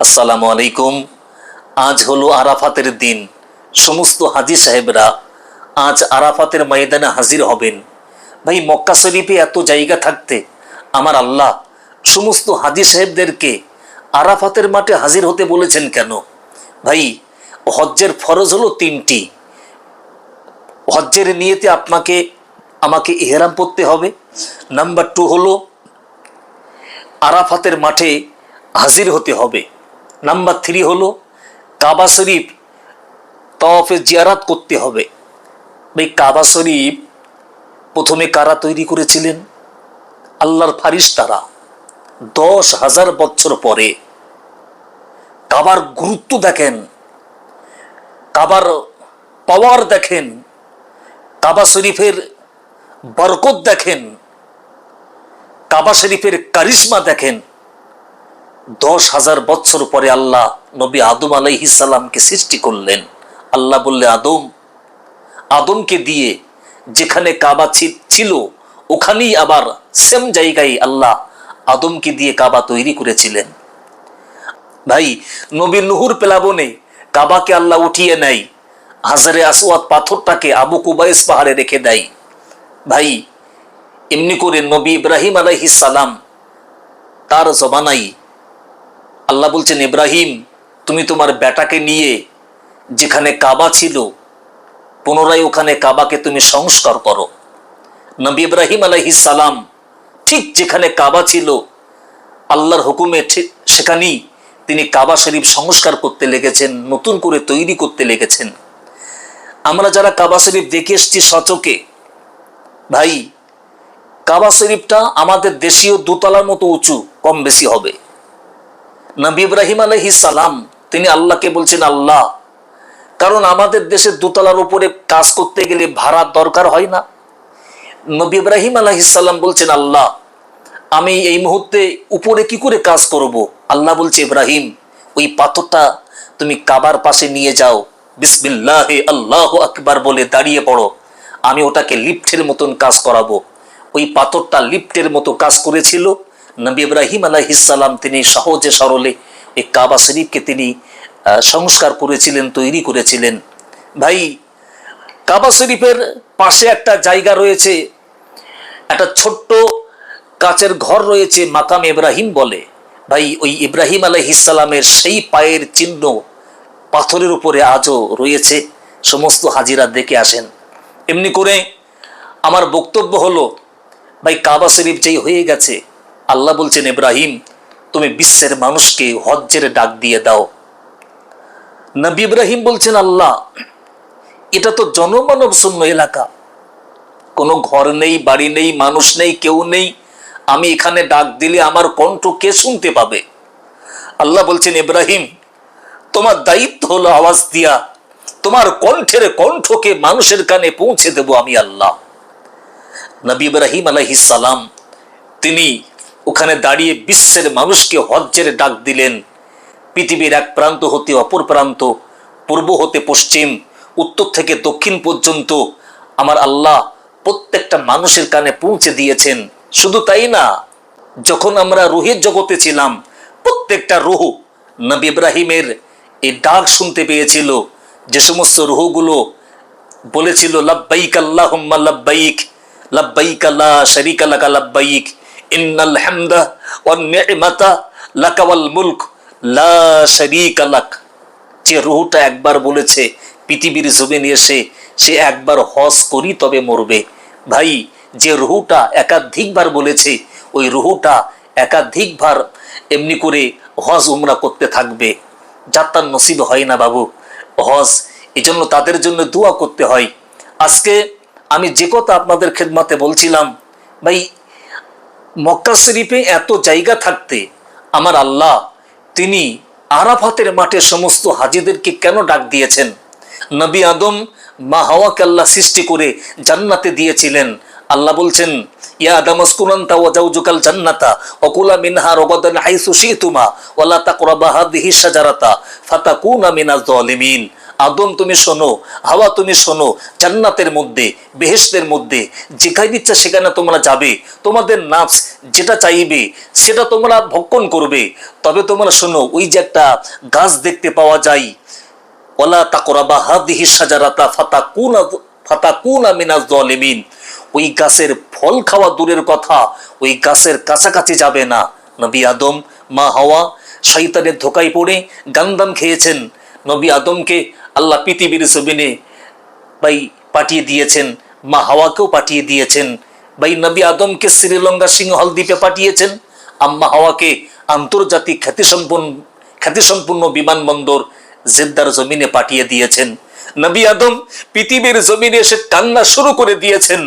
আসসালামু আলাইকুম। আজ হলো আরাফাতের দিন। সমস্ত হাজী সাহেবরা আজ আরাফাতের ময়দানে হাজির হবেন। ভাই, মক্কা শরীফে এত জায়গা থাকতে আমার আল্লাহ সমস্ত হাজী সাহেবদেরকে আরাফাতের মাঠে হাজির হতে বলেছেন কেন? ভাই, হজ্জের ফরজ হলো তিনটি। হজ্জের নিয়তে আমাকে ইহরাম পড়তে হবে। নাম্বার 2 হলো আরাফাতের মাঠে হাজির হতে হবে। নাম্বার 3 হলো কাবা শরীফ তওয়াফে জিয়ারাত করতে হবে। ভাই, কাবা শরীফ প্রথমে কারা তৈরি করেছিলেন? আল্লাহর ফারিস্তারা। 10,000 বছর পরে। কাবার গুরুত্ব দেখেন, কাবার পাওয়ার দেখেন, কাবা শরীফের বরকত দেখেন, কাবা শরীফের কারিশমা দেখেন। 10,000 বছর পরে আল্লাহ নবী আদম আলাইহিস সালামকে সৃষ্টি করলেন। আল্লাহ বললে, আদমকে দিয়ে যেখানে কাবা ছিল ওখানেই আবার সেম জায়গায় আল্লাহ আদমকে দিয়ে কাবা তৈরি করেছিলেন। ভাই, নবী নুহুর প্লাবনে কাবাকে আল্লাহ উঠিয়ে নেয়, হাজারে আসওয়াদ পাথরটাকে আবু কুবাইস পাহাড়ে রেখে দেয়। ভাই, এমনি করে নবী ইব্রাহিম আলাইহিস সালাম তার জমানায় আল্লাহ বলছেন, ইব্রাহিম, তুমি তোমার বেটাকে নিয়ে যেখানে কাবা ছিল পুনরায় ওখানে কাবাকে তুমি সংস্কার করো। নবী ইব্রাহিম আলাইহিস সালাম ঠিক যেখানে কাবা ছিল আল্লাহর হুকুমে ঠিক সেখানেই তিনি কাবা শরীফ সংস্কার করতে লেগেছেন, নতুন করে তৈরি করতে লেগেছেন। আমরা যারা কাবা শরীফ দেখে এসেছি সচকে, ভাই, কাবা শরীফটা আমাদের দেশীয় দোতলার মতো উঁচু, কম বেশি হবে। নবী ইব্রাহিম আলাইহিস সালাম তিনি আল্লাহকে বলছেন, আল্লাহ, কারণ আমাদের দেশের দোতলার উপরে কাজ করতে গেলে ভাড়ার দরকার হয় না। নবী ইব্রাহিম আলাইহিস সালাম বলছেন, আল্লাহ, আমি এই মুহূর্তে উপরে কি করে কাজ করব? আল্লাহ বলছে, ইব্রাহিম, ওই পাথরটা তুমি কাবার পাশে নিয়ে যাও, বিসমিল্লাহে আল্লাহু আকবার বলে দাঁড়িয়ে পড়ো, আমি ওটাকে লিফটের মতন কাজ করাবো। ওই পাথরটা লিফটের মতো কাজ করেছিল। নবী ইব্রাহিম আলাইহিস সালাম তিনি সহজে সরলে এই কাবা শরীফকে তিনি সংস্কার করেছিলেন, তৈরি করেছিলেন। ভাই, কাবা শরীফের পাশে একটা জায়গা রয়েছে, একটা ছোট্ট কাচের ঘর রয়েছে, মাকাম ইব্রাহিম বলে। ভাই, ওই ইব্রাহিম আলাইহিস সালামের সেই পায়ের চিহ্ন পাথরের উপরে আজও রয়েছে। সমস্ত হাজিরা দেখে আসেন। এমনি করে আমার বক্তব্য হলো, ভাই, কাবা শরীফ যেই হয়ে গেছে, আল্লাহ বলছেন, ইব্রাহিম, তুমি বিশ্বের মানুষকে হজ্জের ডাক দিয়ে দাও। নবী ইব্রাহিম বলছেন, আল্লাহ, এটা তো জনমানব শূন্য এলাকা, কোনো ঘর নেই, বাড়ি নেই, মানুষ নেই, কেউ নেই। আমি এখানে ডাক দিলে আমার কণ্ঠ কে শুনতে পাবে? আল্লাহ বলছেন, ইব্রাহিম, তোমার দায়িত্ব হলো আওয়াজ দিয়া তোমার কণ্ঠের কণ্ঠকে মানুষের কানে পৌঁছে দেব আমি আল্লাহ। নবী ইব্রাহিম আলাইহিস সালাম তিনি ওখানে দাঁড়িয়ে বিশ্বের মানুষকে হজ্জের ডাক দিলেন। পৃথিবীর এক প্রান্ত হতে অপর প্রান্ত, পূর্ব হতে পশ্চিম, উত্তর থেকে দক্ষিণ পর্যন্ত আমার আল্লাহ প্রত্যেকটা মানুষের কানে পৌঁছে দিয়েছেন। শুধু তাই না, যখন আমরা রুহের জগতে ছিলাম, প্রত্যেকটা রুহ নবী ইব্রাহিমের এই ডাক শুনতে পেয়েছিল। যে সমস্ত রুহগুলো বলেছিল, লাব্বাইক আল্লাহুম্মা লাব্বাইক, লাব্বাইক লা শারীকা লাকা লাব্বাইক, ইন্নাল হামদা ওয়ান নি'মাতা লাকা ওয়াল মুলক লা শারীকা লাক। যে রুহটা একবার বলেছে পৃথিবীর জমিনে এসে সে একবার হজ করি তবে মরবে। ভাই, যে রুহটা একাধিকবার বলেছে ওই রুহটা একাধিকবার এমনি করে হজ উমরা করতে থাকবে। যার তার নসিব হয় না বাবু হজ, এজন্য তাদের জন্য দোয়া করতে হয়। আজকে আমি যে কথা আপনাদের খেদমতে বলছিলাম, ভাই, মক্কা শরীফে এত জায়গা থাকতে আমার আল্লাহ তিনি আরাফাতের মাঠে সমস্ত হাজীদেরকে কেন ডাক দিয়েছেন? নবী আদম মা হাওয়াকে আল্লাহ সৃষ্টি করে জান্নাতে দিয়েছিলেন। আল্লাহ বলছেন, ইয়া আদম উসকুন আনতা ওয়া যাওজুকাল জান্নাতা ওয়া কুলা মিনহা রাগাদান হাইসু শিতুমা ওয়া লা তাকরাবা হাযিহি শাজারাতা ফাতাকুনা মিনাজ জালিমিন। আদম তুমি শোনো, হাওয়া তুমি শোনো, জান্নাতের মধ্যে বেহেশতের মধ্যে যেখানে ইচ্ছা সেখানে তোমরা যাবে, তোমাদের নাফস যেটা চাইবে সেটা তোমরা ভক্ষণ করবে। তবে তোমরা শোনো, ওই যে একটা গাছ দেখতে পাওয়া যায়, ওয়ালা তাকরাবা হাদিহি শাজারাতা ফাতাকুনা মিনাজ জালিমিন, ওই গাছের ফল খাওয়া দূরের কথা, ওই গাছের কাছাকাছি যাবে না। নবী আদম, মা হাওয়া শয়তানের ধোকায় পড়ে গান্দাম খেয়েছেন। নবী আদমকে আল্লাহ পৃথিবীর জমিনে ভাই পাঠিয়ে দিয়েছেন, মা হাওয়াকেও পাঠিয়ে দিয়েছেন। ভাই নবী আদমকে শ্রীলঙ্কা সিংহল দ্বীপে পাঠিয়েছেন, আম্মা হাওয়াকে আন্তর্জাতিক খ্যাতিসম্পন্ন বিমানবন্দর জেদ্দার জমিনে পাঠিয়ে দিয়েছেন। নবী আদম পৃথিবীর জমিনে এসে কান্না শুরু করে দিয়েছেন,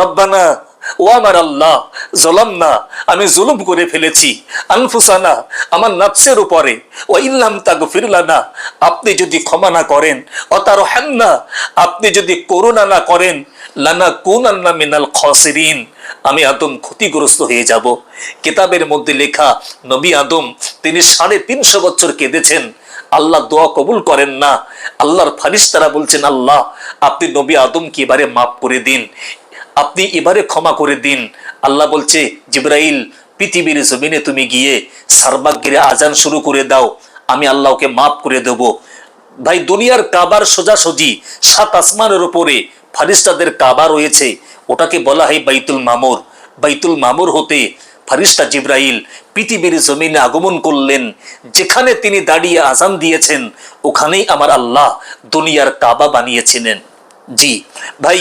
রব্বানা, ও আমার আল্লাহ, জলামনা, আমি জুলুম করে ফেলেছি, আনফুসানা, আমার নাফসের উপরে, ও ইল্লাম তাগফির লানা, আপনি যদি ক্ষমা না করেন, অতারহামনা, আপনি যদি করুণা না করেন, লানা কুনান্না মিনাল খাসিরিন, আমি আদম ক্ষতিগ্রস্ত হয়ে যাব। কিতাবের মধ্যে লেখা, নবী আদম তিনি 350 বছর কেঁদেছেন, আল্লাহ দোয়া কবুল করেন না। আল্লাহর ফারিস্তারা বলছেন, আল্লাহ আপনি নবী আদমকে এবারে মাফ করে দিন, আপনি এবারে ক্ষমা করে দিন। আল্লাহ বলছে, জিবরাইল পৃথিবীর জমিনে তুমি গিয়ে সারবাগিরে আজান শুরু করে দাও, আমি আল্লাহকে মাফ করে দেব। ভাই দুনিয়ার কাবার সোজাসুজি 7 আসমানের উপরে ফারিস্তাদের কাবা রয়েছে, ওটাকে বলা হয় বাইতুল মামুর। বাইতুল মামুর হতে ফারিস্তা জিবরাইল পৃথিবীর জমিনে আগমন করলেন, যেখানে তিনি দাঁড়িয়ে আজান দিয়েছেন ওখানেই আমার আল্লাহ দুনিয়ার কাবা বানিয়েছিলেন। জি ভাই,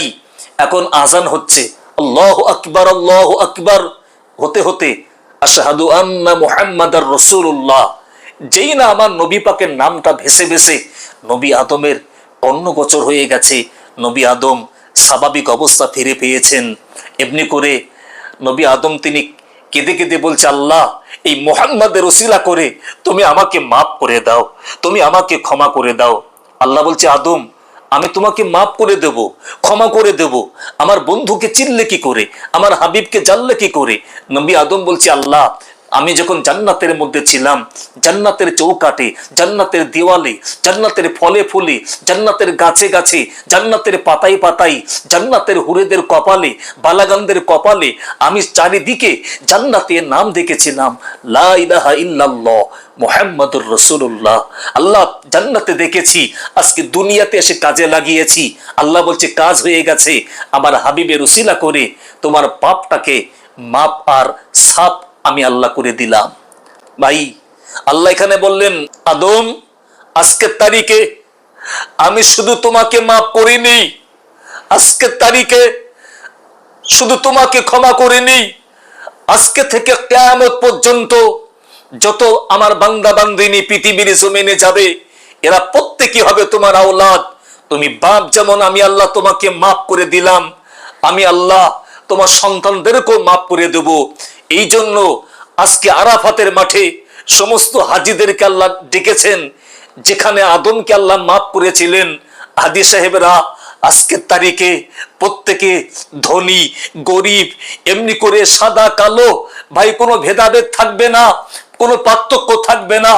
এখন আজান হচ্ছে, আল্লাহু আকবার, আল্লাহু আকবার হতে হতে আশহাদু আন্না মুহাম্মাদার রাসূলুল্লাহ, যেই না আমার নবী পাকের নামটা ভেসে ভেসে নবী আদমের অন্নগোচর হয়ে গেছে, নবী আদম স্বাভাবিক অবস্থা ফিরে পেয়েছেন। এমনি করে নবী আদম তিনি কেঁদে কেঁদে বলছে, আল্লাহ এই মুহাম্মাদের ওসিলা করে তুমি আমাকে মাফ করে দাও, তুমি আমাকে ক্ষমা করে দাও। আল্লাহ বলছে, আদম আমি তোমাকে মাফ করে দেব, ক্ষমা করে দেব, আমার বন্ধুকে চিনলে কি করে, আমার হাবিবকে জানলে কি করে? নবী আদম বলছে, আল্লাহ আমি যখন জান্নাতের মধ্যে ছিলাম, জান্নাতের চৌকাটে, জান্নাতের দেওয়ালে, জান্নাতের ফলে ফুলে, জান্নাতের গাছে গাছে, জান্নাতের পাতায় পাতায়, জান্নাতের হুরেদের কপালে, বালাগানদের কপালে আমি চারিদিকে জান্নাতের নাম দেখেছিলাম, লা ইলাহা ইল্লাল্লাহ মুহাম্মাদুর রাসূলুল্লাহ। আল্লাহ জান্নাতে দেখেছি, আজকে দুনিয়াতে এসে কাজে লাগিয়েছি। আল্লাহ বলছে, কাজ হয়ে গেছে, আমার হাবিবের উসিলা করে তোমার পাপটাকে মাপ আর সাফ আমি আল্লাহ করে দিলাম। ভাই আল্লাহ এখানে বললেন, আদম আজকের তারিখে আমি শুধু তোমাকে মাফ করিনি, আজকের তারিখে শুধু তোমাকে ক্ষমা করিনি, আজকে থেকে কিয়ামত পর্যন্ত যত আমার বান্দা বান্দিনী পৃথিবীর জমিনে যাবে এরা প্রত্যেকই হবে তোমার আওলাদ। তুমি বাপ যেমন আমি আল্লাহ তোমাকে মাফ করে দিলাম, আমি আল্লাহ তোমার সন্তানদেরকেও মাফ করে দেব। এই জন্য আজকে আরাফাতের মাঠে সমস্ত হাজিদেরকে আল্লাহ ডেকেছেন, যেখানে আদমকে আল্লাহ মাফ করেছিলেন। হাজি সাহেবরা আজকের তারিখে প্রত্যেকে ধনী গরিব এমনি করে সাদা কালো ভাই কোনো ভেদাভেদ থাকবে না, কোনো পার্থক্য থাকবে না,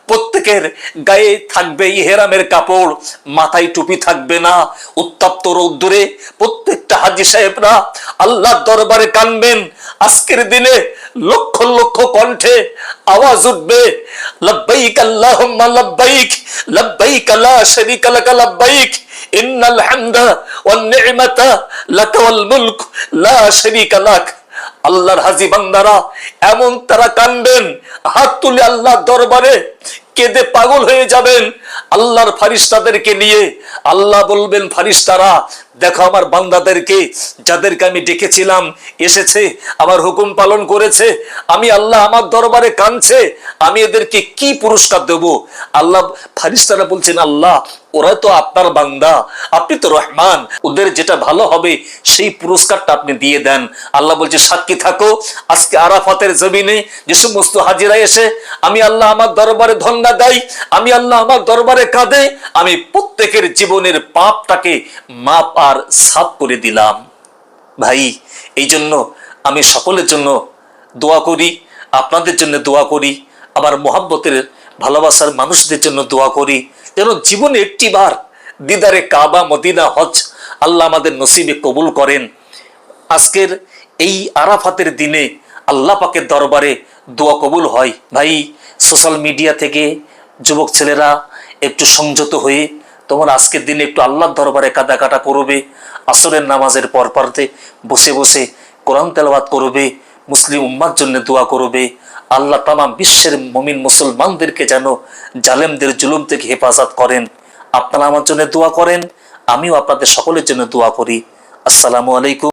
প্রত্যেকের গায়ে থাকবে ইহরামের কাপড়, মাথায় টুপি থাকবে না। উত্তপ্ত রৌদ্রে প্রত্যেকটা হাজি সাহেবরা আল্লাহর দরবারে কানবেন। আজকের দিনে লক্ষ লক্ষ কণ্ঠে আওয়াজ উঠবে, লব্বাইক আল্লাহুম্মা লব্বাইক, লব্বাইক লা শারীকা লাক লব্বাইক, ইন্নাল হামদা ওয়ান নি'মাতা লাকা ওয়াল মুলক লা শারীকা লাক। আল্লাহর হাজি বান্দারা এমন তারা কানবেন, হাত তুলে আল্লাহর দরবারে কেঁদে পাগল হয়ে যাবেন আল্লাহর ফারিস্তাদেরকে নিয়ে। আল্লাহ বলবেন, ফারিস্তারা দেখো আমার বান্দাদেরকে, যাদেরকে আমি ডেকেছিলাম এসেছে, আমার হুকুম পালন করেছে, আমি আল্লাহ আমার দরবারে কাঁদছে, আমি এদেরকে কি পুরস্কার দেব? আল্লাহ ফারিস্তারা বলছেন, আল্লাহ ওরা তো আপনার বান্দা, আপনি তো রহমান, ওদের যেটা ভালো হবে সেই পুরস্কারটা আপনি দিয়ে দেন। আল্লাহ বলছে, সাক্ষী থাকো আজকে আরাফাতের জমিনে যে সমস্ত হাজিরা এসে আমি আল্লাহ আমার দরবারে ধন্যা দেয়, আমি আল্লাহ আমার দরবারে কাঁদে, আমি প্রত্যেকের জীবনের পাপটাকে মাপ আর সাফ করে দিলাম। ভাই এই জন্য আমি সকলের জন্য দোয়া করি, আপনাদের জন্য দোয়া করি, আমার মোহাব্বতের ভালোবাসার মানুষদের জন্য দোয়া করি, যেন জীবনে একটি বার দিদারে কাবা মদিনা হজ আল্লাহ আমাদের নসিবে কবুল করেন। আজকের এই আরাফাতের দিনে আল্লাহ পাকের দরবারে দোয়া কবুল হয়। ভাই, সোশ্যাল মিডিয়া থেকে যুবক ছেলেরা একটু সংযত হয়ে তোমার আজকের দিনে একটু আল্লাহর দরবারে কাটা করবে, আসরের নামাজের পর পরতে বসে বসে কোরআন তেলাওয়াত করবে, মুসলিম উম্মার জন্য দোয়া করবে। আল্লাহ তামাম বিশ্বের মুমিন মুসলমানদেরকে যেন জালেমদের জুলুম থেকে হেফাজত করেন। আপনারা আমার জন্য দোয়া করেন, আমিও আপনাদের সকলের জন্য দোয়া করি। আসসালামু আলাইকুম।